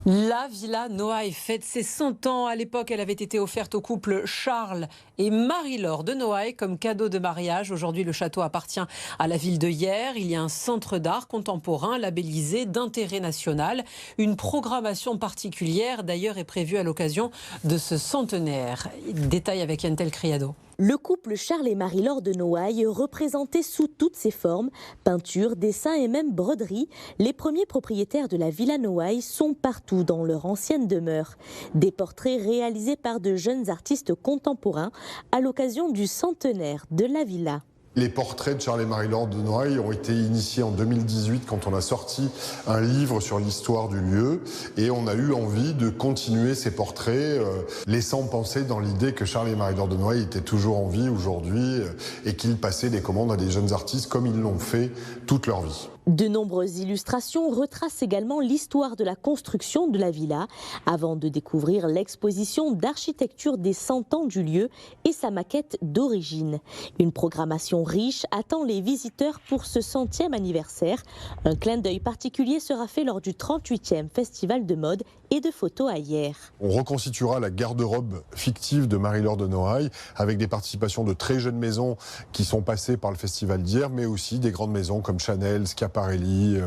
La Villa Noailles fête ses 100 ans. À l'époque, elle avait été offerte au couple Charles et Marie-Laure de Noailles comme cadeau de mariage. Aujourd'hui, le château appartient à la ville de Hyères. Il y a un centre d'art contemporain labellisé d'intérêt national. Une programmation particulière, d'ailleurs, est prévue à l'occasion de ce centenaire. Détail avec Yantel Criado. Le couple Charles et Marie-Laure de Noailles, représentés sous toutes ses formes, peinture, dessin et même broderie, les premiers propriétaires de la Villa Noailles sont partout dans leur ancienne demeure. Des portraits réalisés par de jeunes artistes contemporains à l'occasion du centenaire de la villa. Les portraits de Charles et Marie-Laure de Noailles ont été initiés en 2018 quand on a sorti un livre sur l'histoire du lieu et on a eu envie de continuer ces portraits, laissant penser dans l'idée que Charles et Marie-Laure de Noailles étaient toujours en vie aujourd'hui et qu'ils passaient des commandes à des jeunes artistes comme ils l'ont fait toute leur vie. De nombreuses illustrations retracent également l'histoire de la construction de la villa, avant de découvrir l'exposition d'architecture des 100 ans du lieu et sa maquette d'origine. Une programmation riche attend les visiteurs pour ce 100e anniversaire. Un clin d'œil particulier sera fait lors du 38e festival de mode et de photos à Hyères. On reconstituera la garde-robe fictive de Marie-Laure de Noailles avec des participations de très jeunes maisons qui sont passées par le festival d'Hyères, mais aussi des grandes maisons comme Chanel, Schiaparelli,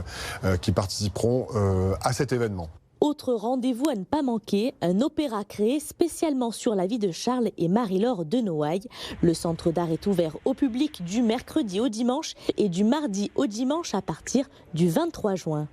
qui participeront à cet événement. Autre rendez-vous à ne pas manquer, un opéra créé spécialement sur la vie de Charles et Marie-Laure de Noailles. Le centre d'art est ouvert au public du mercredi au dimanche et du mardi au dimanche à partir du 23 juin.